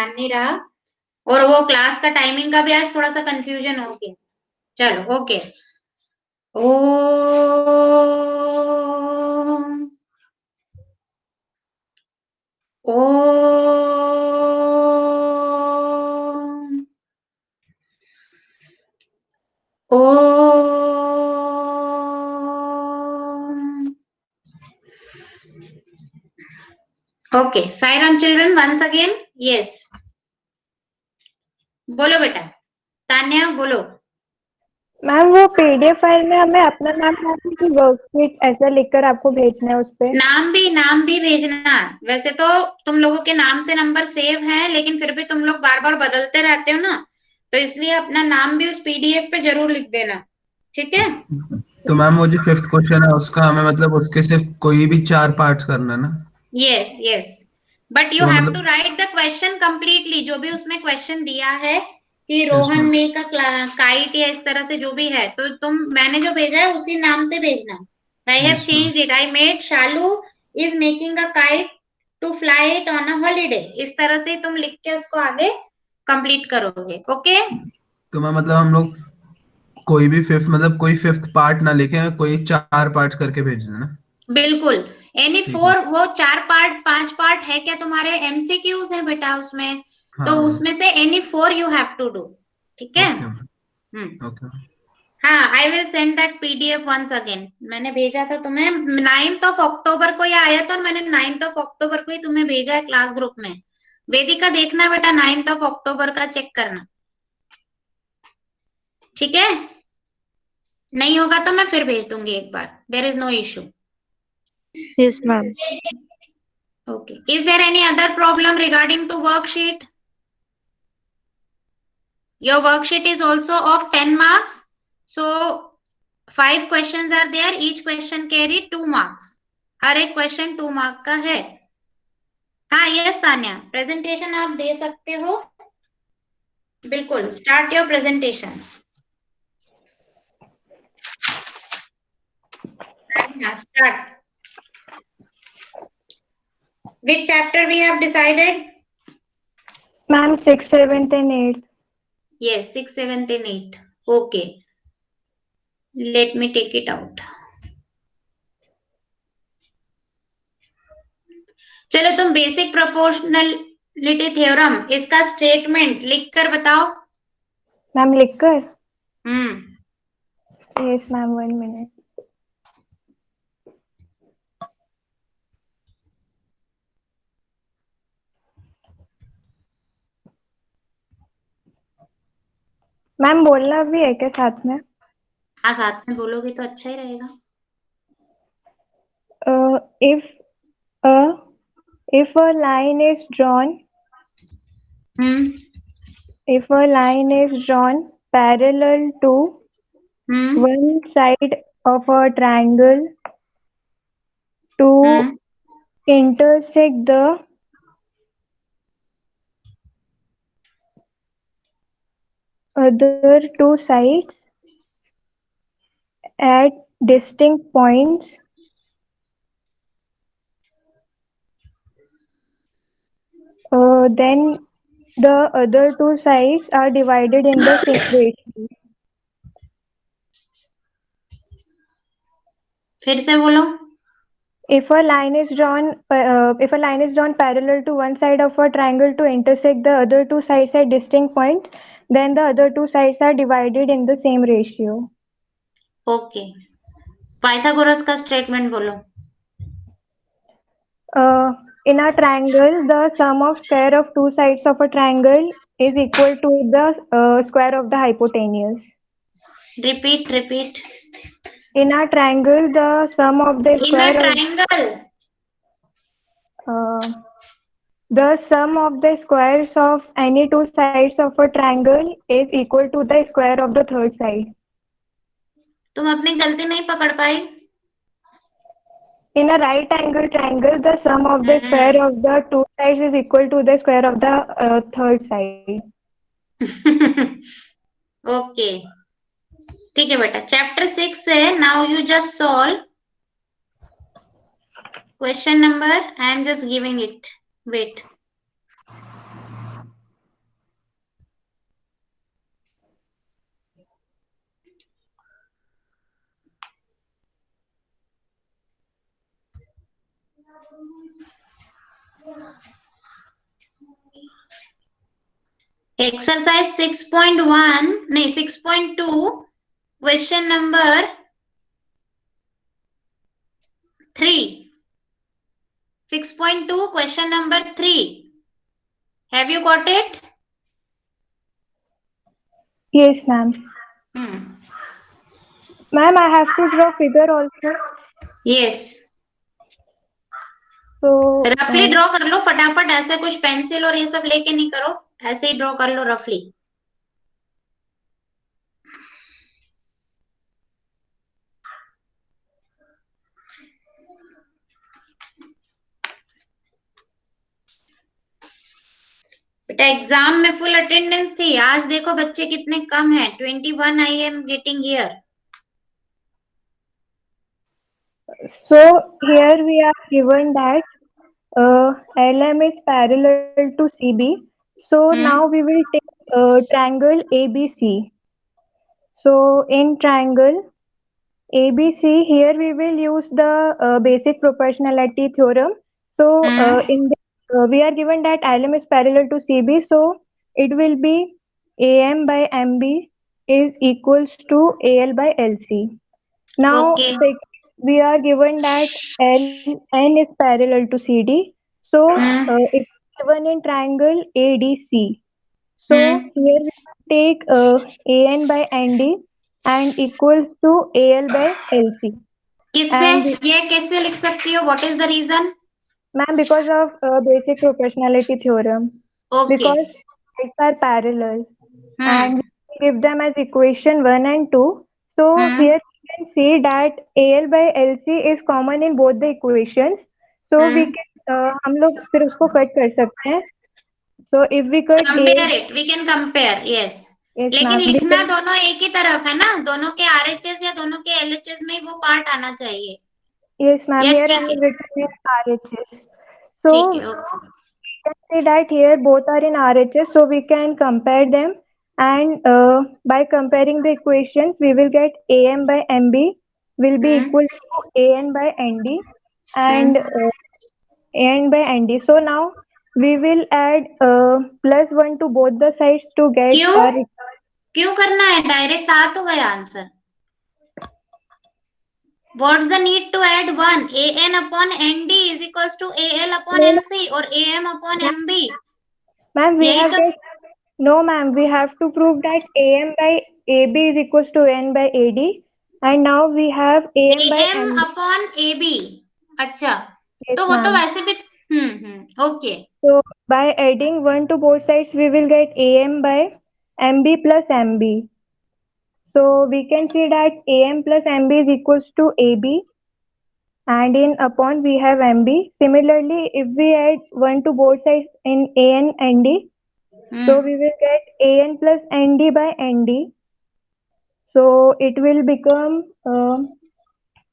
ध्यान नहीं रहा, और वो क्लास का टाइमिंग का भी आज थोड़ा सा कंफ्यूजन हो गया। चलो okay. Oh oh oh okay, Sairam children once again. Yes, बोलो बेटा, तान्या बोलो। मैम वो पीडीएफ फाइल में हमें अपना नाम की वर्कशीट ऐसा लिखकर आपको भेजना है उस पे। नाम भी भेजना। वैसे तो तुम लोगों के नाम से नंबर सेव है, लेकिन फिर भी तुम लोग बार बार बदलते रहते हो ना, तो इसलिए अपना नाम भी उस पीडीएफ पे जरूर लिख देना, ठीक है। तो मैम वो जो 5th क्वेश्चन है उसका हमें मतलब उसके सिर्फ कोई भी 4 पार्ट्स करना है ना? यस यस, बट यू तो हैव टू मतलब राइट द क्वेश्चन कंप्लीटली, जो भी उसमें क्वेश्चन दिया है कि yes Rohan ma'am. Make a kite या इस तरह से जो भी है, तो तुम मैंने जो भेजा है उसी नाम से भेजना। I have yes ma'am. Change it, I made Shalu is making a kite to fly it on a holiday, इस तरह से तुम लिख के उसको आगे कंप्लीट करोगे। ओके तो मैं मतलब हम लोग कोई भी 5th मतलब कोई 5th पार्ट ना लिखे, कोई 4 पार्ट्स करके भेज देना। बिल्कुल। एनी ठीक है। 4, वो 4 पार्ट 5 पार्ट है क्या तुम्हारे, एमसीक्यूज है बेटा उसमें, तो हाँ। उसमें से any 4 you have to do, ठीक है। Okay ma'am. Okay ma'am. हाँ, I will send that PDF once again. मैंने भेजा था तुम्हें 9th अक्टूबर को, ये आया था, और मैंने 9th अक्टूबर को ही तुम्हें भेजा है क्लास ग्रुप में। वेदिका देखना बेटा, 9th अक्टूबर का चेक करना, ठीक है। नहीं होगा तो मैं फिर भेज दूंगी एक बार, there is no issue. Yes ma'am. Okay. Is there any other problem regarding to worksheet? Your worksheet is also of 10 marks. So 5 questions are there. Each question carry 2 marks. हर एक क्वेश्चन 2 मार्क का है। हाँ yes Tanya, presentation आप दे सकते हो, बिल्कुल। Start your presentation. Start. Which chapter we have decided? Ma'am 6th 7th and 8th। Yes, 6th 7th and 8th. Okay. Let me take it out. चलो तुम बेसिक प्रोपोर्शनलिटी थ्योरम इसका स्टेटमेंट लिख कर बताओ। मैम लिखकर। हम्म, यस मैम 1 मिनट। मैम बोलना भी है क्या साथ में? हाँ साथ में बोलोगे तो अच्छा ही रहेगा। If a if a line is drawn hmm if a line is drawn parallel to hmm one side of a triangle to hmm intersect the other two sides at distinct points, then the other two sides are divided in the same ratio. फिर से बोलो। If a line is drawn parallel to one side of a triangle to intersect the other two sides at distinct points, then the other two sides are divided in the same ratio. Okay, Pythagoras का statement बोलो। In a triangle, the sum of square of two sides of a triangle is equal to the square of the hypotenuse. Repeat. In a triangle, the sum of the in a square of triangle. uh, the sum of the squares of any two sides of a triangle is equal to the square of the third side. तुम अपनी गलती नहीं पकड़ पाई। In a right angle triangle, the sum of the square of the two sides is equal to the square of the third side. Okay ठीक है बेटा, chapter 6 है। Now you just solve question number, I am just giving it, wait. Exercise 6.1 नहीं 6.2 question number 3. 6.2 question number 3. Have you got it? Yes, ma'am. Hmm. Ma'am, I have to draw figure also. Yes. So रफली draw कर लो फटाफट, ऐसे कुछ pencil और ये सब लेके नहीं करो, ऐसे ही ड्रॉ कर लो रफली. बेटा एग्जाम में फुल अटेंडेंस थी, आज देखो बच्चे कितने कम हैं. 21 I am getting here. So here we are given that LM is parallel to CB. So now we will take triangle ABC. So in triangle ABC, here we will use the basic proportionality theorem. So we are given that LM is parallel to CB. So it will be AM by MB is equals to AL by LC. Now Okay. we are given that LN is parallel to CD. So it's given in triangle ADC. So here we take AN by ND and equals to AL by LC. किससे And ये कैसे लिख सकती हो? What is the reason? ma'am, because of basic proportionality theorem, okay. because sides are parallel and hmm. we give them as equation 1 and 2. So here we can see that AL by LC is common in both the equations. So we can हम लोग फिर उसको cut कर सकते हैं. So if we cut AL, compare it, we can compare. Yes. yes लेकिन ma'am, we लिखना can, दोनों एक ही तरफ है ना, दोनों के आरएचएस या दोनों के एलएचएस में ही वो पार्ट आना चाहिए. yes ma'am, या here I ठीक है. have written in RHS. ठीक है. So okay. we can say that here both are in RHS, so we can compare them. And by comparing the equations, we will get AM by MB will be equal to AN by ND and AN by ND. So now we will add +1 to both the sides to get क्यों our. क्यों करना है? Direct आ तो गया answer. What's the need to add 1? AN upon ND is equals to AL upon No, LC or AM upon MB. ma'am, we यही have तो. that. No, ma'am, we have to prove that AM by AB is equals to AN by AD, and now we have AM by AM MB. Upon AB. अच्छा, Yes, तो वो तो ma'am. वैसे भी. Okay. So by adding 1 to both sides, we will get AM by MB plus MB. So we can see that AM plus MB is equals to AB, and in upon we have MB. Similarly, if we add 1 to both sides in AN and D, so we will get AN plus ND by ND. So it will become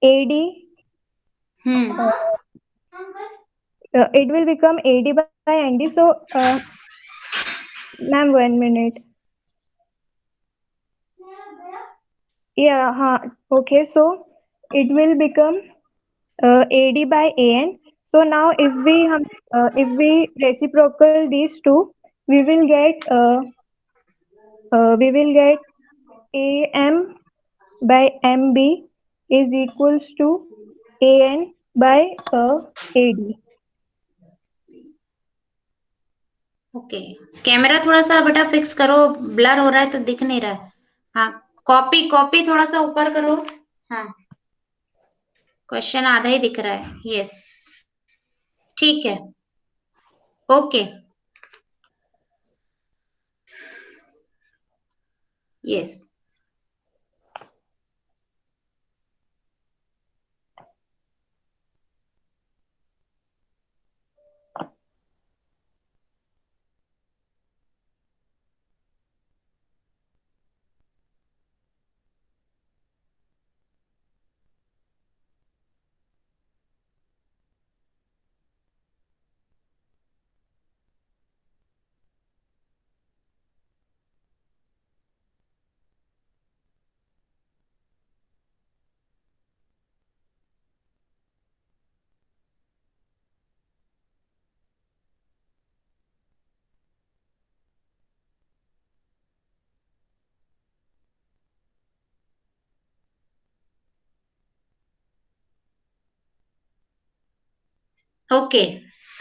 AD. It will become AD by ND. So, ma'am, 1 minute. Yeah, okay. So it will become AD by AN. So now if we reciprocal these two, we will get AM by MB is equals to AN by AD. Okay. Camera थोड़ा सा बेटा fix करो, blur हो रहा है तो दिख नहीं रहा है. हाँ, कॉपी कॉपी थोड़ा सा ऊपर करो. हाँ, क्वेश्चन आधा ही दिख रहा है. यस, ठीक है. ओके. यस. ओके,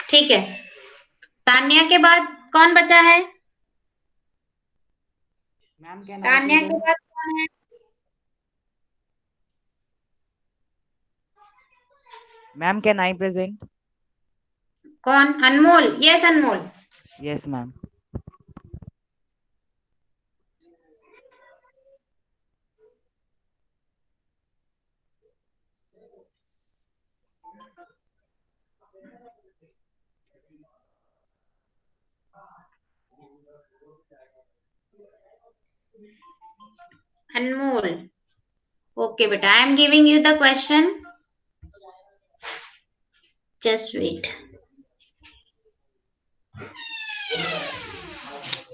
ठीक है। तान्या के बाद कौन बचा है? मैम कैन आई तान्या के प्रेजेंट? बाद कौन है? Ma'am can I present? कौन? Anmol. Yes Anmol. Yes ma'am. Anmol. Okay बेटा, I am giving you the question, just wait.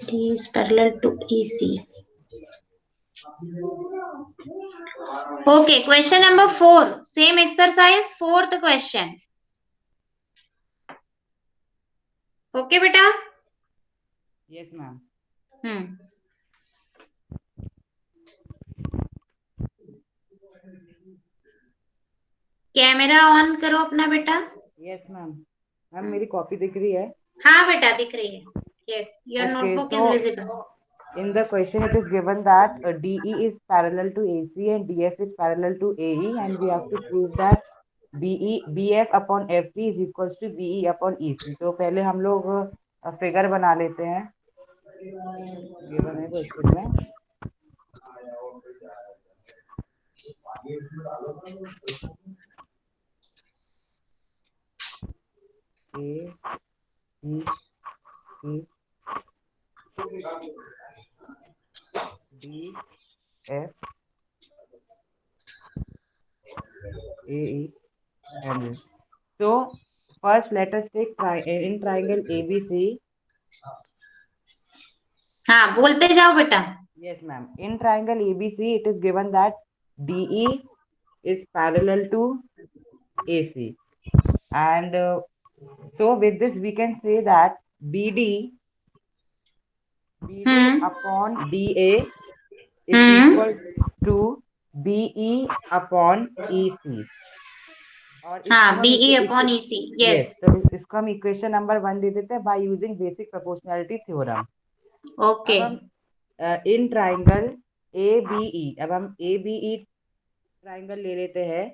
D is parallel to EC. Okay, question number 4. Same exercise, fourth question. Okay बेटा? Yes ma'am. Camera on करो अपना बेटा। Yes ma'am. Ma'am मेरी copy दिख रही है? हाँ बेटा दिख रही है। Yes, your Okay, notebook is so visible. in the question it is given that DE is parallel to AC and DF is parallel to AE, and we have to prove that BF upon FE is equals to BE upon EC. तो पहले हम लोग figure बना लेते हैं given है question में। A B C D F A E and F. So first let us take in triangle ABC. हाँ बोलते जाओ बेटा। Yes ma'am. In triangle ABC it is given that DE is parallel to AC, and so with this we can say that BD upon DA is equal to BE upon EC, और हाँ BE upon EC. Yes. तो इसको हम equation number 1 दे देते हैं by using basic proportionality theorem. Okay. अब हम in triangle ABE, अब हम ABE ट्राइंगल ले लेते हैं।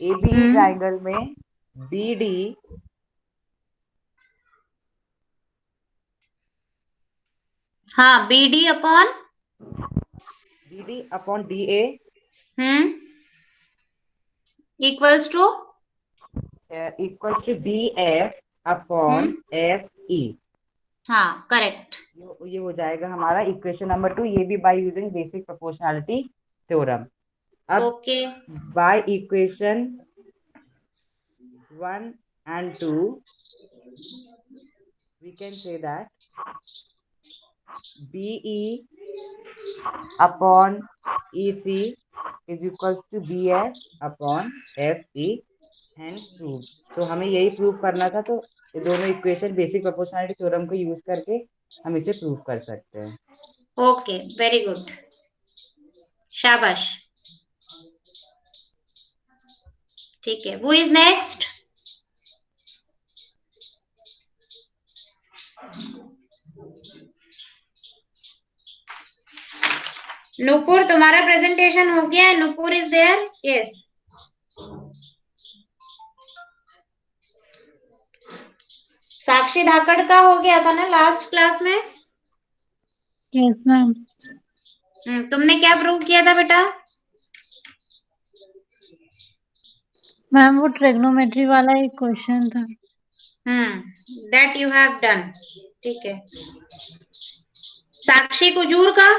ABE ट्राइंगल में BD हाँ BD upon DA equals to BF upon FE। हाँ करेक्ट। ये हो जाएगा हमारा इक्वेशन नंबर 2, ये भी by using basic proportionality theorem. अब okay by equation 1 and 2 we can say that BE upon EC is equals to BF upon FE, hence proved। तो हमें यही प्रूव करना था, तो ये दोनों इक्वेशन बेसिक प्रोपोर्शनैलिटी थ्योरम को यूज करके हम इसे प्रूव कर सकते हैं। ओके वेरी गुड, शाबाश। ठीक है, हु इज नेक्स्ट? नुपुर, तुम्हारा प्रेजेंटेशन हो गया है? Nupur is there? Yes. Sakshi Dhakad का हो गया था ना लास्ट क्लास में? Yes ma'am. तुमने क्या प्रूव किया था बेटा? मैम वो ट्रिग्नोमेट्री वाला एक क्वेश्चन था। That you have done. ठीक है। साक्षी कुजूर का?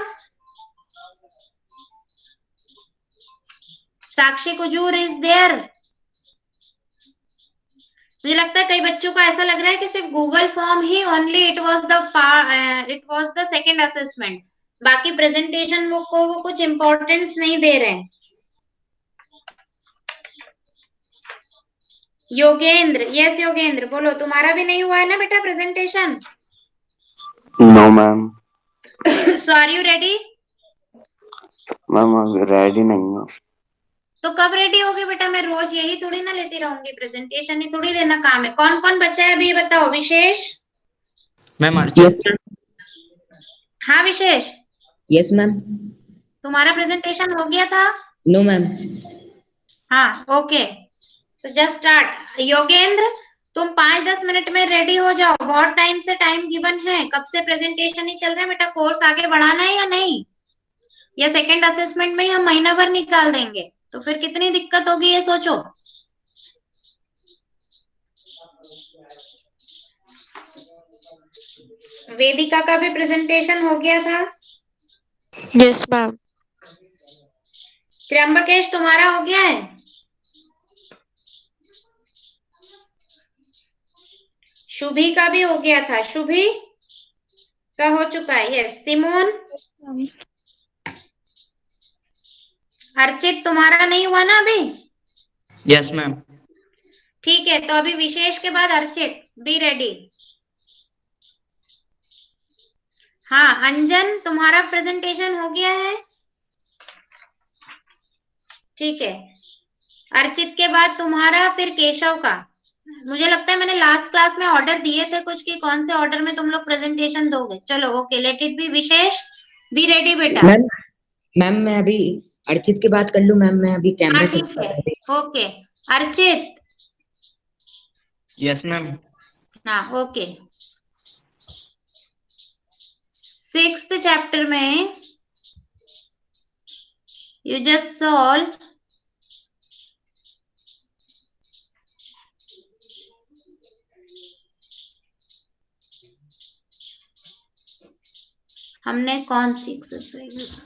साक्षी कुजूर इज देयर? मुझे लगता है कई बच्चों का ऐसा लग रहा है कि सिर्फ Google form he only it was the second assessment, बाकी प्रेजेंटेशन को वो कुछ इम्पोर्टेंस नहीं दे रहे हैं। योगेंद्र, यस योगेंद्र बोलो, तुम्हारा भी नहीं हुआ है ना बेटा presentation? No ma'am. So are you ready? Ma'am ready नहीं हूँ। तो कब रेडी होगी बेटा? मैं रोज यही थोड़ी ना लेती रहूंगी, प्रेजेंटेशन ही थोड़ी देना काम है। कौन कौन बच्चा है अभी ये बताओ? विशेष? मैम अर्चित। हाँ विशेष, यस मैम। तुम्हारा प्रेजेंटेशन हो गया था? No ma'am. हाँ okay, so just start. Yogendra, तुम 5-10 मिनट में रेडी हो जाओ, बहुत टाइम से टाइम गिवन है, कब से प्रेजेंटेशन ही चल रहा है बेटा। कोर्स आगे बढ़ाना है या नहीं? या सेकंड असेसमेंट में ही हम महीना भर निकाल देंगे, तो फिर कितनी दिक्कत होगी ये सोचो। वेदिका का भी प्रेजेंटेशन हो गया था? Yes ma'am. त्र्यंबकेश तुम्हारा हो गया है? शुभी का भी हो गया था, शुभी का हो चुका है। यस। सिमोन? अर्चित तुम्हारा नहीं हुआ ना अभी? Yes ma'am. ठीक है, तो अभी विशेष के बाद अर्चित, बी रेडी। हाँ अंजन, तुम्हारा प्रेजेंटेशन हो गया है? ठीक है, अर्चित के बाद तुम्हारा, फिर केशव का। मुझे लगता है मैंने लास्ट क्लास में ऑर्डर दिए थे कुछ, कि कौन से ऑर्डर में तुम लोग प्रेजेंटेशन दोगे। चलो okay, let it be. Vishesh, be ready बेटा। मैम मैम मैं अभी अर्चित की बात कर लूं मैम, मैं अभी कैमरा हाँ चेक ठीक कर है, रही ओके। अर्चित? Yes ma'am. हाँ ओके। 6th चैप्टर में यू जस्ट सॉल्व हमने कौन सी exercise?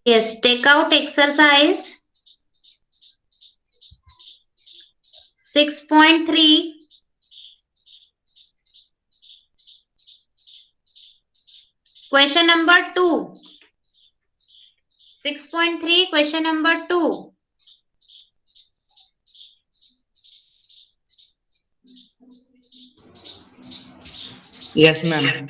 Yes, take out exercise 6.3, question number 2। 6.3 question number 2। Yes ma'am.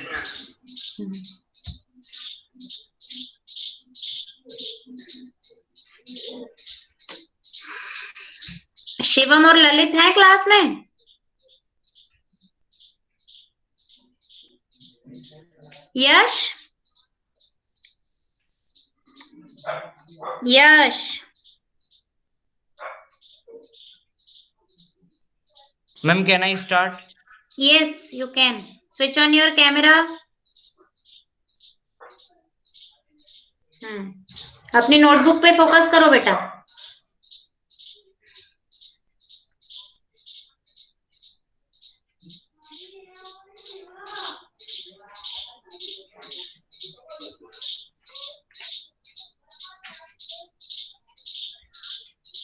Shivam और ललित हैं क्लास में? Yash? Yash? Ma'am can I start? Yes you can. Switch on your camera. अपनी notebook पे फोकस करो बेटा।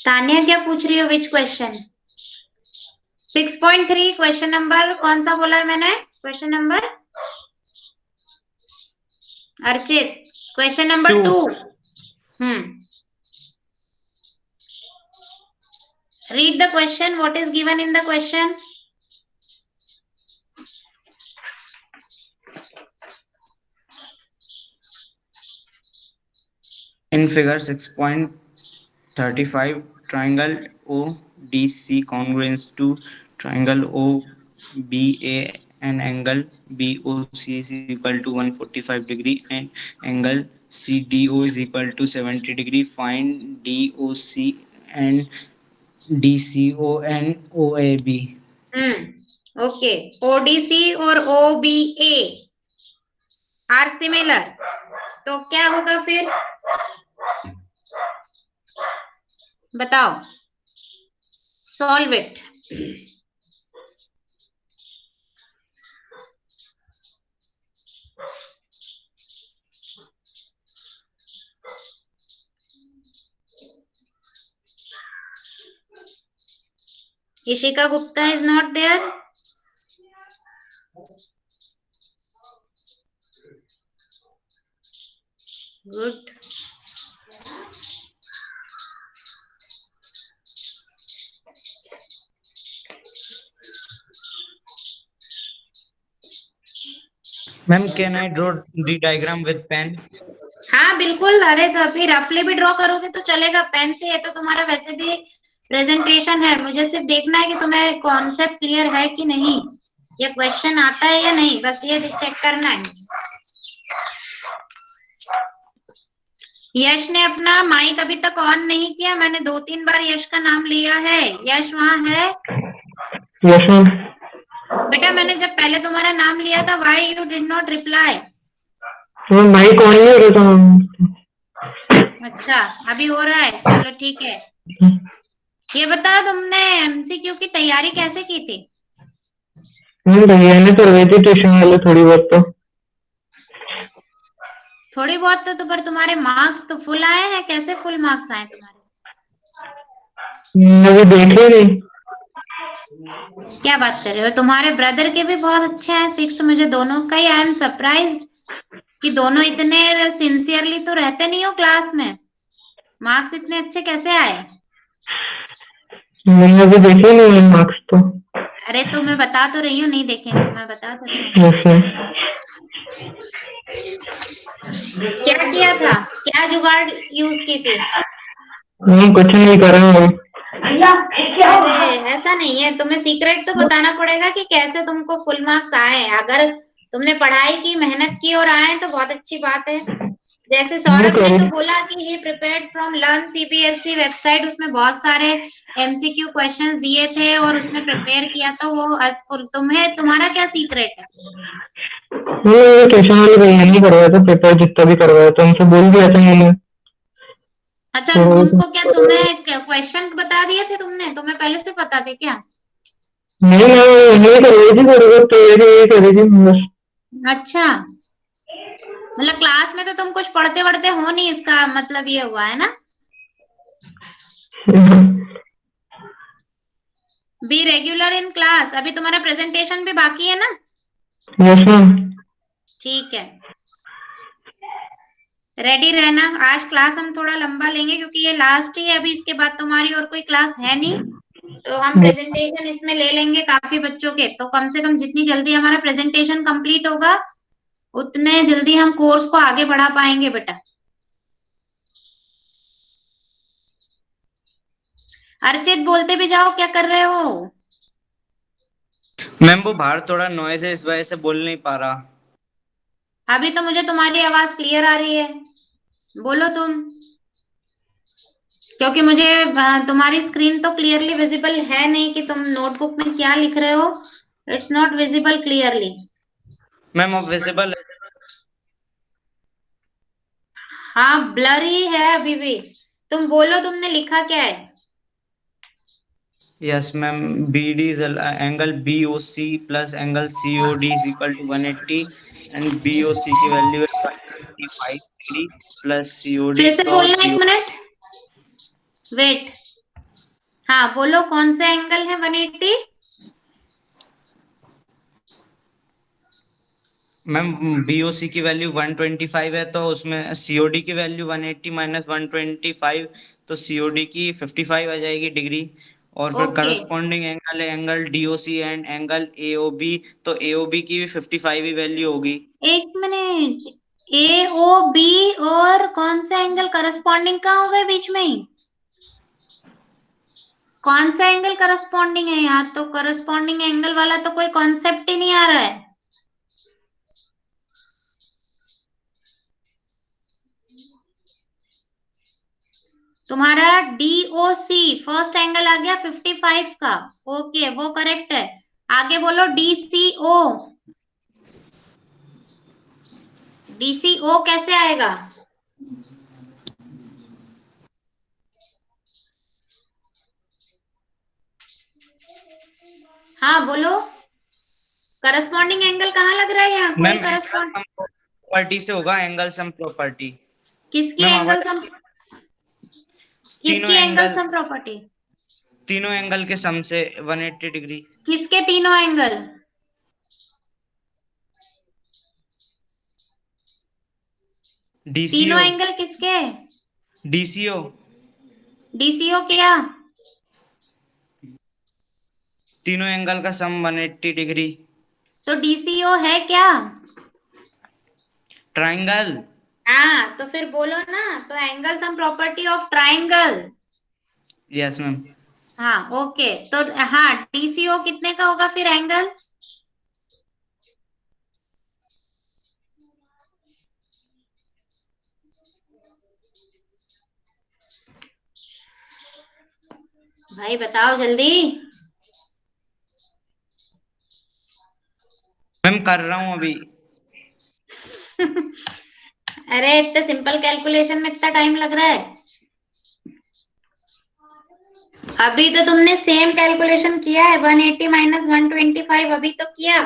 तान्या क्या पूछ रही हो? Which question? 6.3 क्वेश्चन नंबर कौन सा बोला है मैंने? Question number? Archit, question number 2। Read the question. What is given in the question? In figure 6.35, triangle ODC congruent to triangle OBA and angle BOC is equal to 145 degree and angle CDO is equal to 70 degree. Find DOC and DCO and OAB. Okay. ODC और OBA are similar. तो क्या होगा फिर? बताओ, solve it. Ishika Gupta is not there. Good. Ma'am can I draw the diagram with pen? हाँ बिल्कुल, अरे तो अभी रफली भी ड्रॉ करोगे तो चलेगा, पेन से। ये तो तुम्हारा वैसे भी प्रेजेंटेशन है, मुझे सिर्फ देखना है कि तुम्हें कॉन्सेप्ट क्लियर है कि नहीं, ये क्वेश्चन आता है या नहीं, बस ये चेक करना है। यश ने अपना माइक अभी तक ऑन नहीं किया, मैंने 2-3 बार यश का नाम लिया है। यश वहां है? Yes ma'am. बेटा मैंने जब पहले तुम्हारा नाम लिया था, why you did not reply? Mic on नहीं हो रहा था मैम। अच्छा अभी हो रहा है, चलो ठीक है। ये बताओ तुमने एमसीक्यू की तैयारी कैसे की थी? मैम भैया ने करवाई थी ट्यूशन वाले थोड़ी बहुत तो। थोड़ी बहुत तो पर तुम्हारे मार्क्स तो फुल आए हैं, कैसे फुल मार्क्स आए तुम्हारे? अभी देख ही नहीं। क्या बात कर रहे हो, तुम्हारे ब्रदर के भी बहुत अच्छे हैं 6th, मुझे दोनों का ही, आई एम सरप्राइज्ड कि दोनों इतने सिंसियरली तो रहते नहीं हो क्लास में, मार्क्स इतने अच्छे कैसे आए? मैंने अभी देखे ही नहीं मार्क्स तो। अरे तो मैं बता तो रही हूँ, नहीं देखे तो मैं बता तो रही हूँ। Yes ma'am. क्या किया था, क्या जुगाड़ यूज की थी? मैम कुछ नहीं कर रहा हूँ। अरे ऐसा नहीं है, तुम्हें सीक्रेट तो बताना पड़ेगा कि कैसे तुमको फुल मार्क्स आए। अगर तुमने पढ़ाई की, मेहनत की और आए तो बहुत अच्छी बात है। जैसे सौरभ ने तो बोला कि he prepared from learn CBSE website, उसमें बहुत सारे एमसीक्यू क्वेश्चंस दिए थे और उसने प्रिपेयर किया, तो वो तुम्हें, तुम्हारा क्या सीक्रेट है? ट्यूशन वाले भैया नहीं करवाया था पेपर, जितना भी करवाया था उनसे बोल दिया था मैंने। अच्छा उनको क्या तुम्हें क्वेश्चन बता दिए थे, तुमने, तुम्हें पहले से पता थे क्या? नहीं मैं नहीं करवाई थी, थोड़ी बहुत तैयारी यही करी थी बस। अच्छा मतलब क्लास में तो तुम कुछ पढ़ते वढ़ते हो नहीं, इसका मतलब ये हुआ है ना? Be regular in class. अभी तुम्हारा प्रेजेंटेशन भी बाकी है ना? Yes ma'am. ठीक है, रेडी रहना। आज क्लास हम थोड़ा लंबा लेंगे क्योंकि ये लास्ट ही है, अभी इसके बाद तुम्हारी और कोई क्लास है नहीं, तो हम प्रेजेंटेशन इसमें ले लेंगे काफी बच्चों के, तो कम से कम जितनी जल्दी हमारा प्रेजेंटेशन कंप्लीट होगा उतने जल्दी हम कोर्स को आगे बढ़ा पाएंगे बेटा। अर्चित बोलते भी जाओ, क्या कर रहे हो? मैम वो बाहर थोड़ा नॉइज है, इस वजह से बोल नहीं पा रहा। अभी तो मुझे तुम्हारी आवाज क्लियर आ रही है, बोलो तुम, क्योंकि मुझे तुम्हारी स्क्रीन तो क्लियरली विजिबल है नहीं कि तुम नोटबुक में क्या लिख रहे हो, it's not visible clearly. Ma'am अब विजिबल है? हाँ ब्लरी है अभी भी। तुम बोलो तुमने लिखा क्या है? Yes ma'am, BD is angle BOC plus angle COD is equal to 180 and BOC की वैल्यू है 155 डिग्री प्लस COD फिर से cos बोलना, एक मिनट वेट। हाँ बोलो कौन सा एंगल है 180? मैम BOC की वैल्यू 125 है, तो उसमें COD की वैल्यू 180 माइनस 125, तो COD की 55 आ जाएगी डिग्री। और फिर ओके करस्पॉन्डिंग एंगल है angle DOC and angle AOB, तो AOB की भी 55 ही वैल्यू होगी। एक मिनट, ए ओ बी और कौन सा एंगल करस्पॉन्डिंग कहाँ हो गए बीच में ही? कौन सा एंगल करस्पॉन्डिंग है यहाँ? तो करस्पॉन्डिंग एंगल वाला तो कोई कॉन्सेप्ट ही नहीं आ रहा है। तुम्हारा DOC फर्स्ट एंगल आ गया 55 का, ओके वो करेक्ट है। आगे बोलो DCO। DCO कैसे आएगा? हाँ बोलो, करस्पॉन्डिंग एंगल कहाँ लग रहा है यहाँ, कोई ma'am angle correspond? Sum property से होगा, एंगल सम प्रॉपर्टी। किसकी मैम एंगल आवाज, सम, तीनों किसकी एंगल एंगल, सम प्रॉपर्टी? तीनों एंगल के सम से 180 डिग्री। किसके तीनों एंगल? तीनों DCO, एंगल किसके? DCO, DCO क्या? तीनों एंगल का सम 180 डिग्री। तो DCO है क्या? ट्राइंगल। हाँ, तो फिर बोलो ना, तो angle sum property of triangle. Yes ma'am. हाँ ओके, तो हाँ डीसीओ कितने का होगा फिर एंगल? भाई बताओ जल्दी। मैम कर रहा हूँ अभी। अरे इतने सिंपल कैलकुलेशन में इतना टाइम लग रहा है? अभी तो तुमने सेम कैलकुलेशन किया है, 180 माइनस 125 अभी तो किया।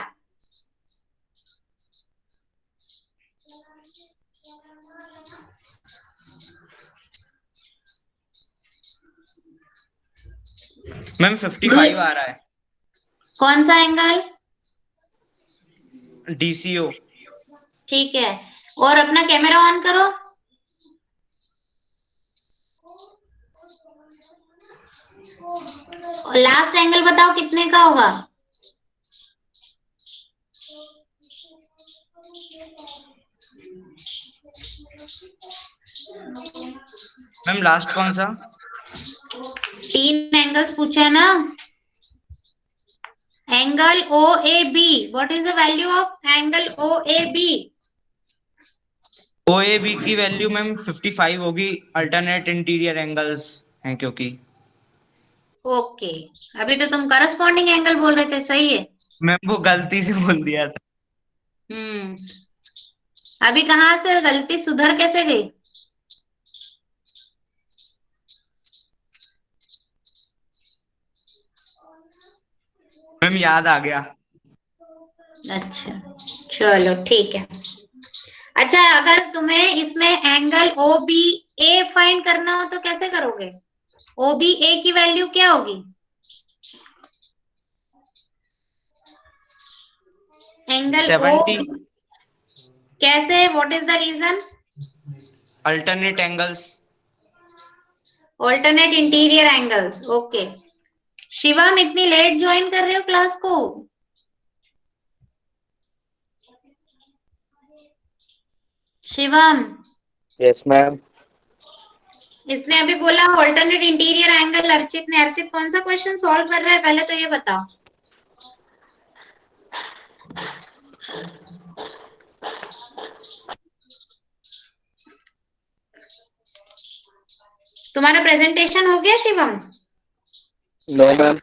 मैम 55 आ रहा है। कौन सा एंगल? डीसीओ। ठीक है, और अपना कैमरा ऑन करो। और लास्ट एंगल बताओ कितने का होगा? मैम लास्ट कौन सा? 3 एंगल्स पूछे है ना। Angle O A B, what is the value of angle O A B? OAB की वैल्यू मैम 55 होगी, अल्टरनेट इंटीरियर एंगल्स हैं क्योंकि। ओके, अभी तो तुम करस्पॉन्डिंग एंगल बोल रहे थे, सही है। मैम वो गलती से बोल दिया था। हम्म, अभी कहाँ से गलती सुधर कैसे गई? मैम याद आ गया। अच्छा चलो ठीक है। अच्छा, अगर तुम्हें इसमें एंगल ओ बी ए फाइंड करना हो तो कैसे करोगे? ओ बी ए की वैल्यू क्या होगी? एंगल ओ 70 कैसे, what is the reason? Alternate angles. Alternate interior angles, okay. Shivam इतनी लेट ज्वाइन कर रहे हो क्लास को? Shivam, yes ma'am. इसने अभी बोला ऑल्टरनेट इंटीरियर एंगल। अर्चित ने, अर्चित कौन सा क्वेश्चन सॉल्व कर रहा है पहले तो ये बताओ। तुम्हारा प्रेजेंटेशन हो गया शिवम? No ma'am.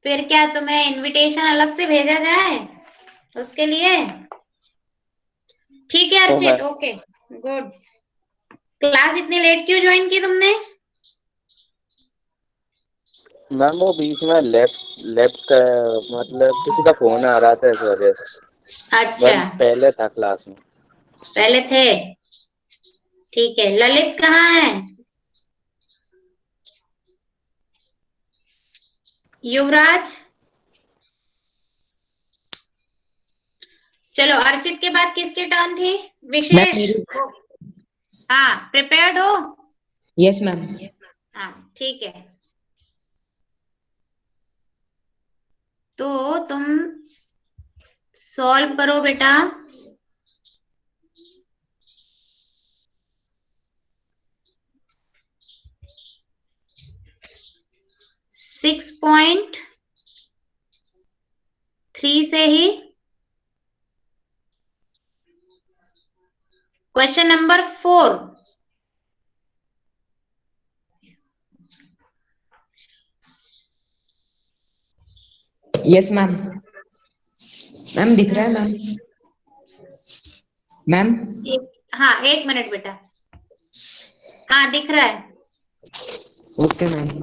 फिर क्या तुम्हें इनविटेशन अलग से भेजा जाए उसके लिए? ठीक है no Archit, ma'am. Okay good. Class इतनी लेट क्यों ज्वाइन की तुमने? मैम वो बीच में लेफ्ट लेफ्ट मतलब किसी का फोन आ रहा था इस वजह से। अच्छा, मैम पहले था क्लास में। पहले थे, ठीक है। ललित कहाँ है? युवराज? चलो, अर्चित के बाद किसकी टर्न थी? मैम विशेष? मेरी। हाँ, प्रिपेयर्ड हो? Yes ma'am. हाँ ठीक है, तो तुम सॉल्व करो बेटा। 6.3 से ही question number 4। Yes ma'am. Ma'am दिख रहा है मैम। मैम हाँ एक मिनट बेटा, हाँ दिख रहा है। Okay ma'am.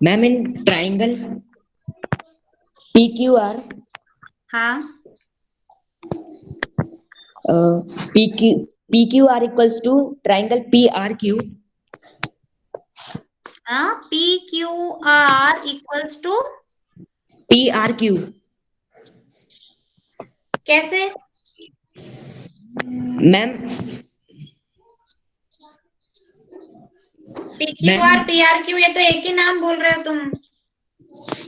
Ma'am in triangle PQR, हाँ PQR equals to triangle PRQ. हाँ, P Q R equals to PRQ। कैसे? Ma'am P Q R P R Q, ये तो एक ही नाम बोल रहे हो तुम,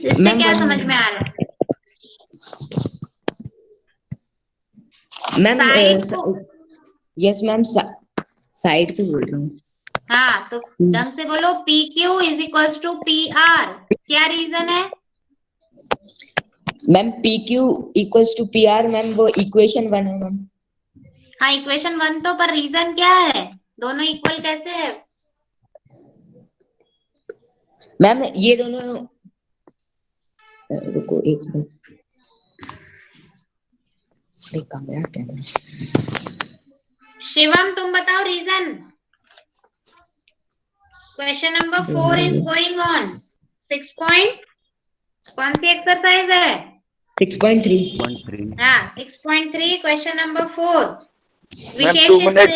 इससे मैम क्या वन समझ में आ रहा है? मैम साइड को, यस मैम साइड को बोल रहा हूँ। हाँ तो ढंग से बोलो, PQ is equals to PR। क्या रीजन है? मैम PQ इक्वल्स टू PR मैम वो इक्वेशन 1 है मैम। हाँ इक्वेशन 1 तो, पर रीजन क्या है? दोनों इक्वल कैसे है? मैम ये दोनों रुको एक मिनट, शिवम तुम बताओ reason. Question number 4 is going on. 6 point, कौन सी एक्सरसाइज है? 6.3। हाँ 6.3 question number 4। Ma'am 2 minute.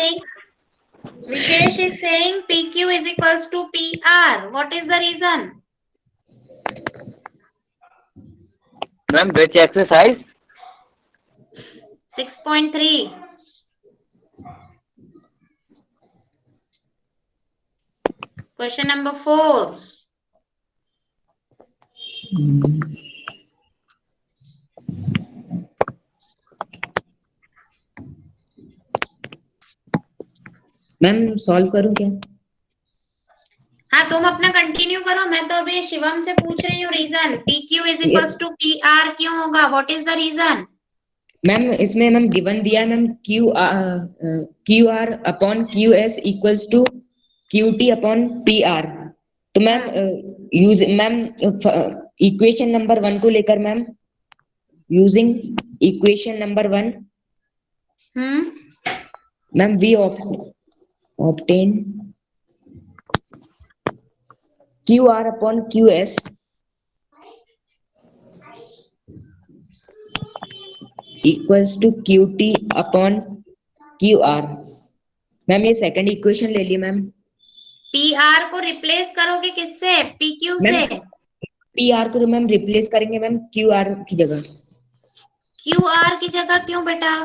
Vishesh is saying PQ is equals to PR. What is the reason? Ma'am which exercise? 6.3. Question number 4. Ma'am solve करूं क्या? हाँ तुम अपना continue करो, मैं तो अभी शिवम से पूछ रही हूँ reason. PQ is equals to PR क्यों होगा? What is the reason? Ma'am इसमें मैम गिवन दिया है ma'am QR upon QS equals to QT upon PR। तो ma'am use ma'am equation number 1 को लेकर ma'am using equation number 1 ma'am we obtain QR upon QS equals to QT upon QR। Ma'am ये second equation ले ली ma'am. PR को replace करोगे किससे? PQ से। PR को मैम रिप्लेस करेंगे मैम QR की जगह। QR की जगह क्यों बेटा?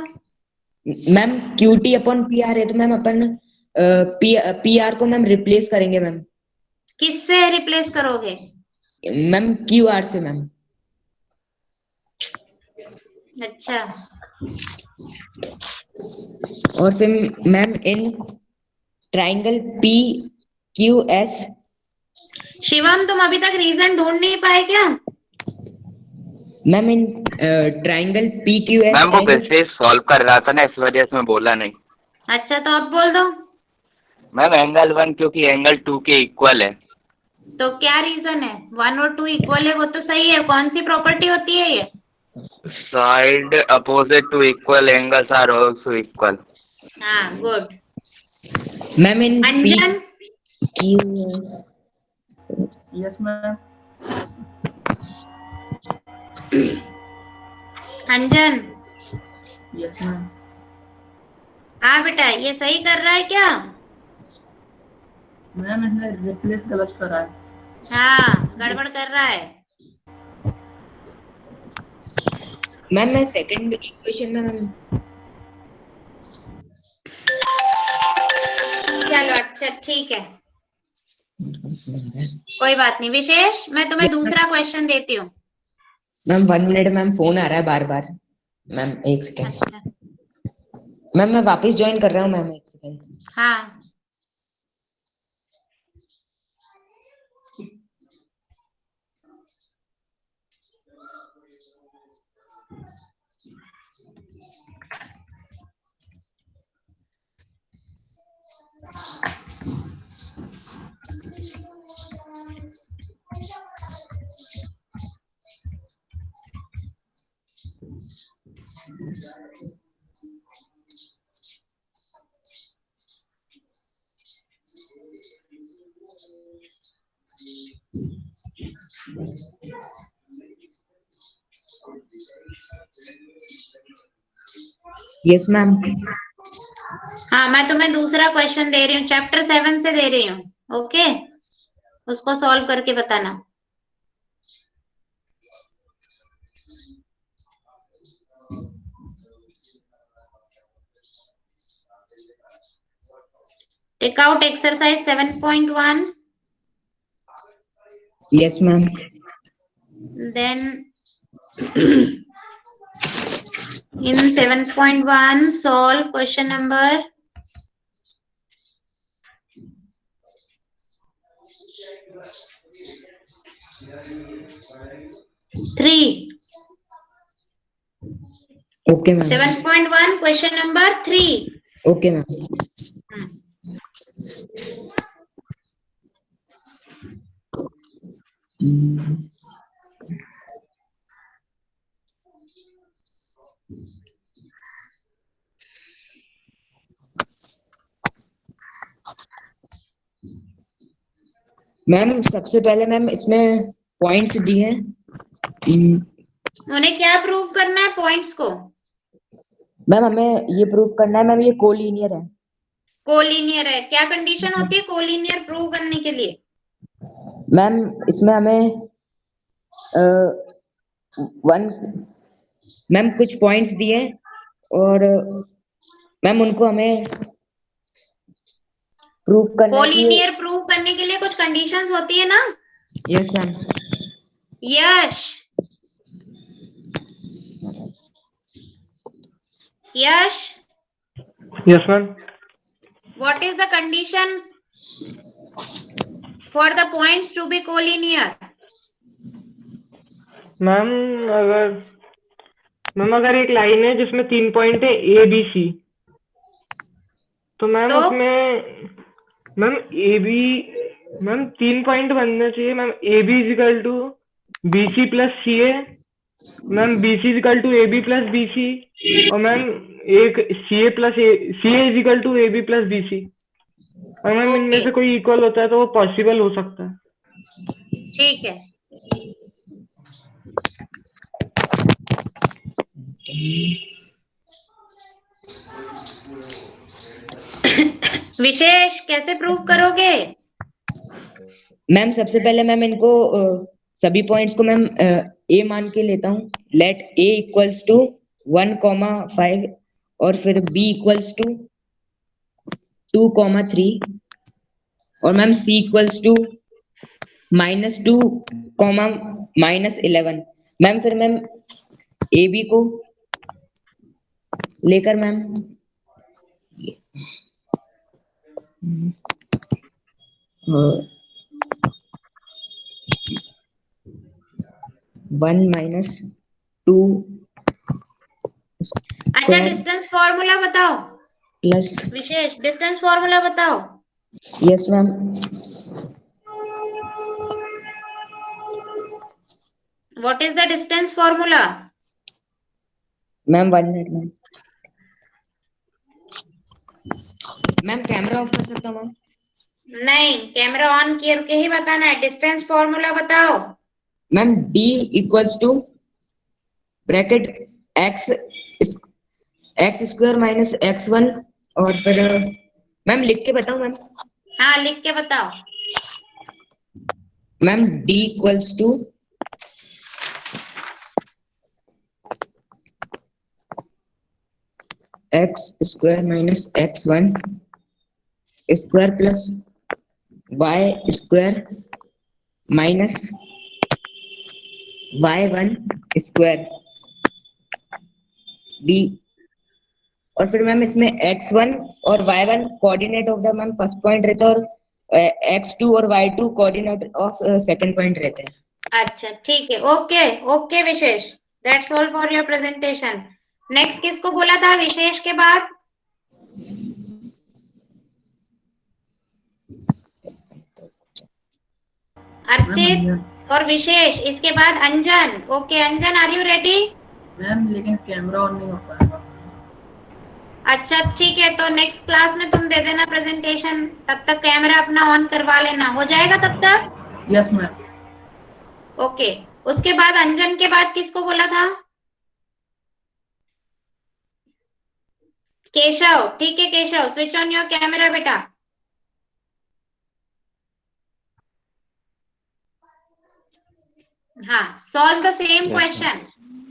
मैम QT अपॉन PR है तो मैम अपन PR को मैम रिप्लेस करेंगे मैम। किससे रिप्लेस करोगे? मैम QR से मैम। अच्छा, और फिर ma'am in triangle PQS। Shivam तुम अभी तक रीजन ढूंढ नहीं पाए क्या? Ma'am in triangle PQS। Ma'am वो वैसे सॉल्व कर रहा था ना, इस वजह से मैं बोला नहीं। अच्छा तो अब बोल दो। मैम एंगल 1 क्योंकि एंगल 2 के इक्वल है। तो क्या रीजन है? 1 और 2 इक्वल है, वो तो सही है। कौन सी प्रॉपर्टी होती है ये? Side opposite to equal angles are also equal. हाँ good. Ma'am in Anjan. Yes ma'am. Anjan. Yes ma'am. हाँ बेटा, ये सही कर रहा है क्या? मैम इसने रिप्लेस गलत करा है। हाँ गड़बड़ कर रहा है। मैम मैं सेकंड इक्वेशन में मैम। चलो अच्छा ठीक है, कोई बात नहीं। विशेष मैं तुम्हें दूसरा क्वेश्चन देती हूँ। मैम 1 मिनट मैम, फोन आ रहा है बार बार। Ma'am 1 second. अच्छा मैम मैं वापस ज्वाइन कर रहा हूँ मैम, 1 सेकेंड। हाँ यस मैम। हाँ मैं तुम्हें दूसरा क्वेश्चन दे रही हूँ, चैप्टर 7 से दे रही हूँ। ओके, उसको सॉल्व करके बताना। Take out exercise 7.1। Yes ma'am. then In 7.1, solve question number 3. Okay, ma'am. 7.1, question number 3. Okay, ma'am. Ma'am सबसे पहले मैम इसमें पॉइंट्स दिए हैं। उन्हें क्या प्रूव करना है पॉइंट्स को? मैम हमें ये प्रूव करना है मैम ये कोलिनियर है। कोलिनियर है। क्या कंडीशन होती है कोलिनियर प्रूव करने के लिए? मैम इसमें हमें मैम कुछ पॉइंट्स दिए और मैम उनको हमें प्रूव करना है कि कोलिनियर प्रूव करने के लिए कुछ कंडीशंस होती है ना? Yes ma'am. Yash, Yash, yes ma'am. what is the condition for the points to be collinear? Ma'am अगर एक लाइन है जिसमें 3 पॉइंट है ए बी सी, तो मैम तो? उसमें ma'am A B ma'am 3 point बनना चाहिए ma'am. A B equal to B C plus C A, ma'am B C equal to A B plus B C, और ma'am एक C A plus C A equal to A B plus B C. और ma'am इनमें से कोई equal होता है तो वो पॉसिबल हो सकता है। ठीक है। विशेष कैसे प्रूव करोगे? मैम सबसे पहले मैम इनको सभी पॉइंट्स को मैम ए मान के लेता हूँ। लेट ए इक्वल्स टू 1,5 और फिर बी इक्वल्स टू 2,3 और ma'am C equals to -2, -11। Ma'am फिर मैम ए बी को लेकर मैम 1 - 2 अच्छा, डिस्टेंस फॉर्मूला बताओ। प्लस विशेष डिस्टेंस फॉर्मूला बताओ। Yes ma'am. What is the distance formula? Ma'am 1 minute ma'am. Ma'am camera off कर सकता हूँ मैम? नहीं, कैमरा ऑन करके ही बताना है। डिस्टेंस फॉर्मूला बताओ। Ma'am d equals to bracket x square minus x1 और फिर मैम लिख के बताऊं मैम? हाँ, लिख के बताओ। Ma'am d equals to x square minus x1 square plus y square minus y1 square d। और फिर मैम इसमें x1 और y1 coordinate of the ma'am first point रहता है और x2 और y2 coordinate of second point रहते हैं। अच्छा, ठीक है। Okay okay Vishesh, that's all for your presentation. Next किसको बोला था विशेष के बाद? अर्चित और विशेष, इसके बाद Anjan. Okay Anjan, are you ready? Ma'am लेकिन कैमरा ऑन नहीं हो पाएगा। अच्छा ठीक है, तो नेक्स्ट क्लास में तुम दे देना प्रेजेंटेशन, तब तक कैमरा अपना ऑन करवा लेना। हो जाएगा तब तक? Yes ma'am. ओके, उसके बाद अंजन के बाद किसको बोला था? केशव। ठीक है Keshav, switch on your camera बेटा। हाँ, solve the same question.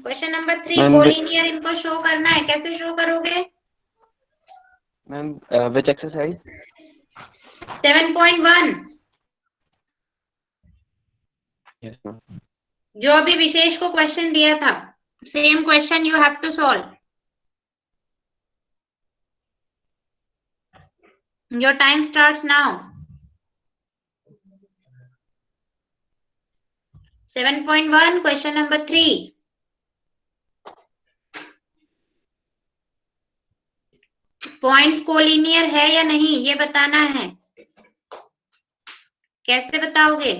Question number 3 collinear इनको शो करना है। कैसे शो करोगे? Ma'am which exercise? 7.1 yes ma'am. जो अभी विशेष को क्वेश्चन दिया था, same question you have to solve. Your time starts now. 7.1 question number 3. Points collinear है या नहीं ये बताना है. कैसे बताओगे?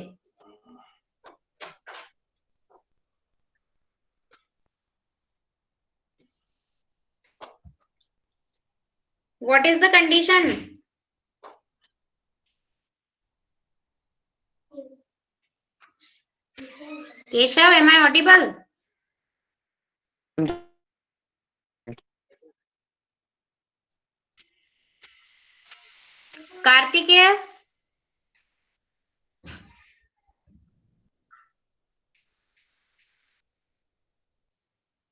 What is the condition? Keshav, am I audible? Kartikeya?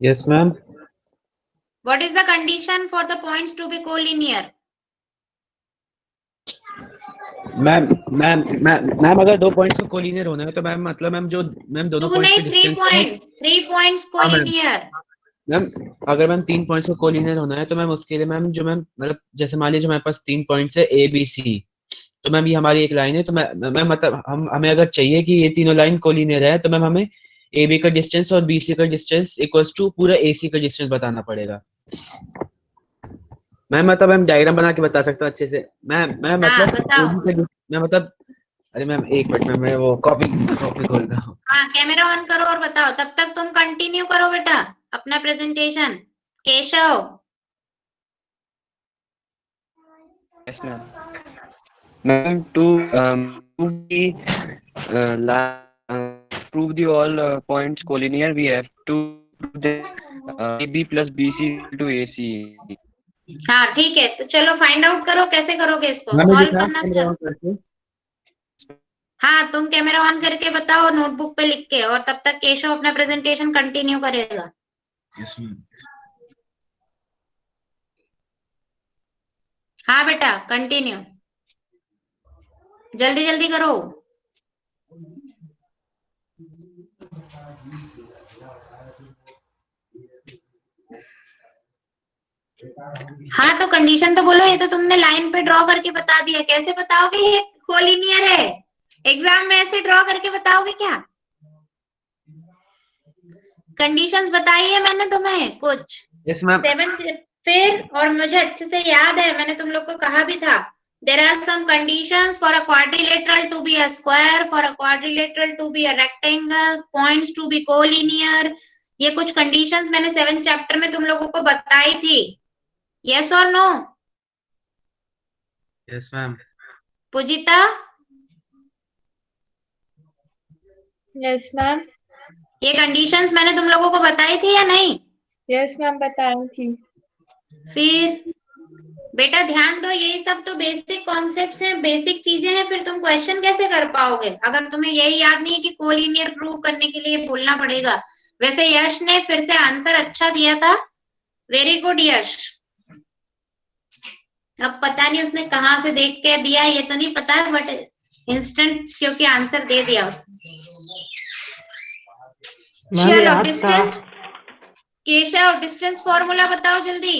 Yes, ma'am. What is the condition for the points to be collinear? Ma'am अगर दो पॉइंट्स को कोलिनियर होना है तो मैम मतलब मैम दोनों Two पॉइंट्स नहीं, के 3 points. 3 points collinear. मैम अगर मैम 3 पॉइंट्स को कोलिनियर होना है तो मैम उसके लिए मैम जो मैम मतलब जैसे मान लीजिए हमारे पास 3 पॉइंट्स है ए बी सी, तो मैम ये हमारी एक लाइन है, तो मैम मतलब हमें अगर चाहिए कि ये तीनों लाइन कोलिनियर है तो मैम हमें ए बी का डिस्टेंस और बी सी का डिस्टेंस इक्वल्स टू पूरा ए सी का डिस्टेंस बताना पड़ेगा. मैम मतलब मैम डायग्राम बना के बता सकता हूँ अच्छे से. मैम मतलब बताओ. मैं मतलब अरे मैम एक मिनट में मैं वो कॉपी खोलता हूँ. हाँ, कैमरा ऑन करो और बताओ. तब तक तुम कंटिन्यू करो बेटा अपना presentation. Keshav. Yes, ma'am. Ma'am, to prove the all points collinear, we have to prove that AB plus BC to AC. हाँ ठीक है, तो चलो फाइंड आउट करो. कैसे करोगे इसको मैम सॉल्व करना स्टार्ट. हाँ, तुम कैमरा ऑन करके बताओ नोटबुक पे लिख के, और तब तक केशव अपना प्रेजेंटेशन कंटिन्यू करेगा. Yes ma'am. हाँ बेटा कंटिन्यू. जल्दी जल्दी करो. हाँ तो कंडीशन तो बोलो. ये तो तुमने लाइन पे ड्रॉ करके बता दिया. कैसे बताओगे ये कोलिनियर है? एग्जाम में ऐसे ड्रॉ करके बताओगे क्या? कंडीशंस बताई है मैंने तुम्हें कुछ. Yes ma'am. 7th फिर, और मुझे अच्छे से याद है मैंने तुम लोग को कहा भी था. There are some conditions for a quadrilateral to be a square, for a quadrilateral to be a rectangle, points to be collinear. ये कुछ कंडीशंस मैंने 7th चैप्टर में तुम लोगों को बताई थी. Yes or no? Yes ma'am. Poojita? Yes ma'am. ये कंडीशंस मैंने तुम लोगों को बताई थी या नहीं? यस मैम बताई थी. फिर बेटा ध्यान दो. यही सब तो बेसिक कॉन्सेप्ट्स हैं, बेसिक चीजें हैं. फिर तुम क्वेश्चन कैसे कर पाओगे अगर तुम्हें यही याद नहीं है कि कोलिनियर प्रूव करने के लिए बोलना पड़ेगा. वैसे यश ने फिर से आंसर अच्छा दिया था. वेरी गुड यश. अब पता नहीं उसने कहाँ से देख के दिया ये तो नहीं पता है, बट इंस्टेंट क्योंकि आंसर दे दिया उसने. चलो डिस्टेंस. केशव डिस्टेंस फॉर्मूला बताओ जल्दी.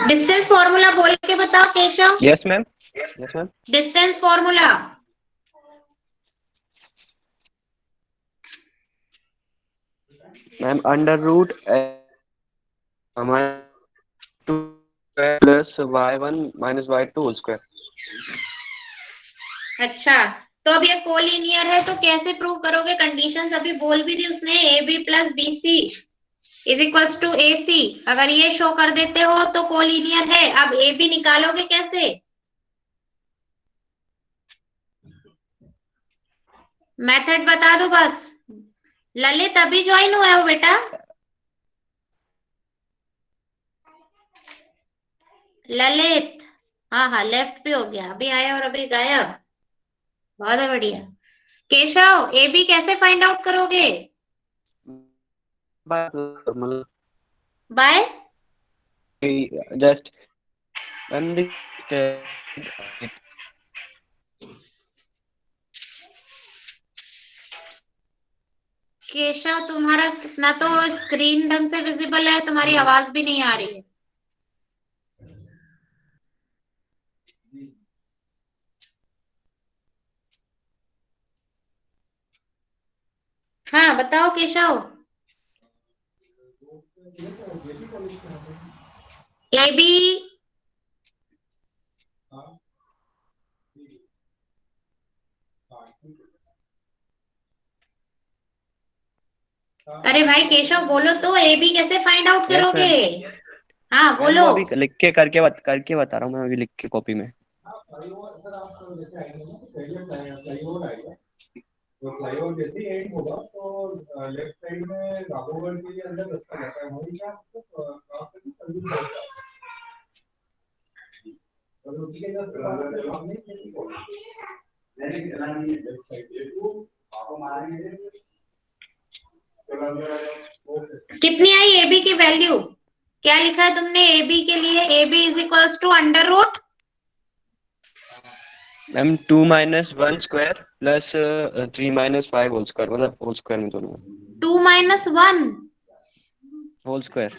डिस्टेंस फॉर्मूला बोल के बताओ Keshav. Yes, ma'am. Yes, ma'am. Distance formula. Ma'am, under root two plus y1 minus y2 whole square. अच्छा, तो अब ये कोलिनियर है तो कैसे प्रूव करोगे? कंडीशंस अभी बोल भी दी उसने. A B plus B C is equals to A C. अगर ये शो कर देते हो तो कोलिनियर है. अब ए बी निकालोगे कैसे? मेथड बता दो बस. ललित अभी ज्वाइन हुआ हो बेटा? ललित? हाँ हाँ लेफ्ट पे हो गया. अभी आया और अभी गायब. बहुत बढ़िया. केशव ए बी कैसे फाइंड आउट करोगे? By formula. By Just when the Keshav तुम्हारा ना तो स्क्रीन ढंग से विजिबल है, तुम्हारी आवाज भी नहीं आ रही है। हाँ बताओ केशव। ए बी अरे भाई केशव बोलो तो, ए बी कैसे फाइंड आउट यस करोगे? मैम। हाँ मैम बोलो। वो अभी लिख के करके बता रहा हूँ मैं, अभी लिख के कॉपी में। कितनी आई ए बी की वैल्यू? क्या लिखा है तुमने ए बी के लिए? A B is equals to under root ma'am 2 minus 1 square plus 3 minus 5 whole square, मतलब होल स्क्वायर में दोनों 2 माइनस 1। Whole square.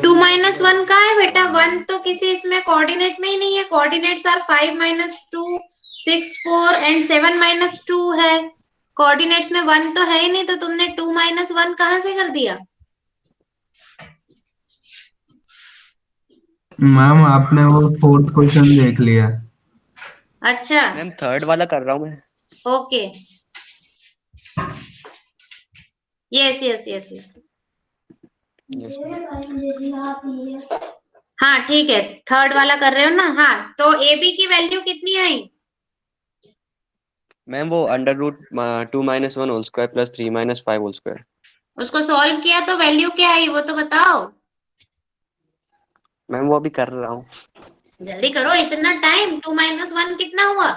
2 माइनस 1 का है बेटा? 1 तो किसी इसमें कोऑर्डिनेट में ही नहीं है। Coordinates are 5 minus 2, 6, 4 and 7 minus 2 है। कोऑर्डिनेट्स में 1 तो है ही नहीं, तो तुमने 2 माइनस 1 कहाँ से कर दिया? मैम आपने वो 4th क्वेश्चन देख लिया। अच्छा मैम थर्ड वाला कर रहा हूँ मैं। Okay, yes yes yes yes, yes ma'am. हाँ ठीक है, थर्ड वाला कर रहे हो ना? हाँ तो ए बी की वैल्यू कितनी आई? मैम वो under root 2 minus 1 whole square plus 3 minus 5 whole square. उसको सॉल्व किया तो वैल्यू क्या आई वो तो बताओ। मैम वो अभी कर रहा हूँ। जल्दी करो, इतना टाइम। 2 माइनस 1 कितना हुआ?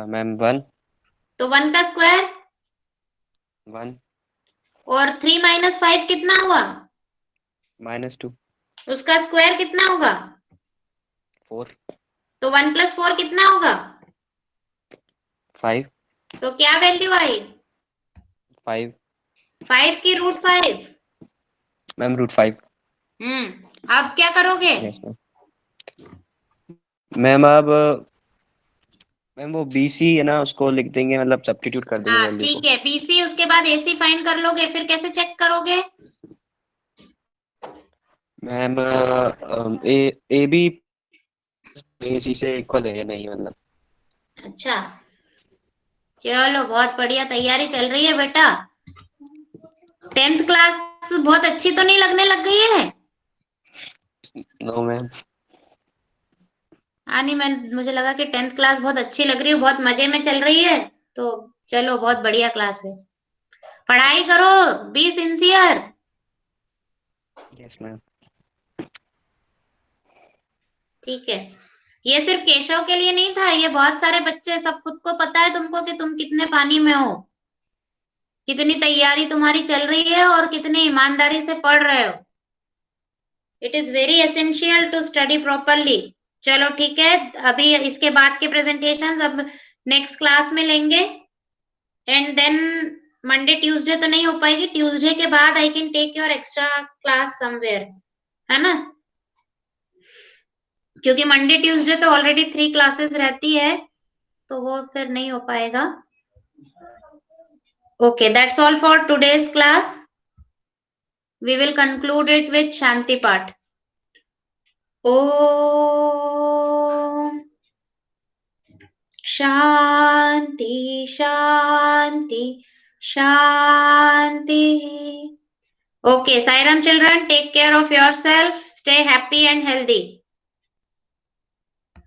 मैम 1 तो 1 का स्क्वायर। 1 और 3 माइनस 5 कितना हुआ? माइनस 2 उसका स्क्वायर कितना होगा? 4 तो 1 प्लस 4 कितना होगा? 5 तो क्या वैल्यू आई? 5 5 की रूट 5। Ma'am root 5। अब क्या करोगे? Yes ma'am. मैम अब मैम वो BC है ना, उसको लिख देंगे, मतलब सब्स्टिट्यूट कर देंगे हाँ वैल्यू को। ठीक है, बीसी उसके बाद एसी फाइंड कर लोगे, फिर कैसे चेक करोगे? मैम ए बी AC से इक्वल है या नहीं, मतलब। अच्छा चलो, बहुत बढ़िया तैयारी चल रही है बेटा। 10th क्लास बहुत अच्छी तो नहीं लगने लग गई है? No ma'am. हाँ नहीं, मुझे लगा कि 10th क्लास बहुत अच्छी लग रही है, बहुत मजे में चल रही है। तो चलो, बहुत बढ़िया क्लास है। पढ़ाई करो, बी सिंसियर। Yes ma'am. ठीक है, ये सिर्फ केशव के लिए नहीं था, ये बहुत सारे बच्चे, सब खुद को पता है तुमको कि तुम कितने पानी में हो, कितनी तैयारी तुम्हारी चल रही है और कितनी ईमानदारी से पढ़ रहे हो। It is very essential to study properly. चलो ठीक है, अभी इसके बाद के प्रेजेंटेशंस अब नेक्स्ट क्लास में लेंगे, एंड देन मंडे ट्यूसडे तो नहीं हो पाएगी, ट्यूसडे के बाद I can take your extra class somewhere, है ना? क्योंकि मंडे ट्यूसडे तो ऑलरेडी 3 क्लासेस रहती है, तो वो फिर नहीं हो पाएगा। Okay, that's all for today's class. We will conclude it with Shanti Path. Om Shanti Shanti Shanti. Okay, Sairam children, take care of yourself. Stay happy and healthy.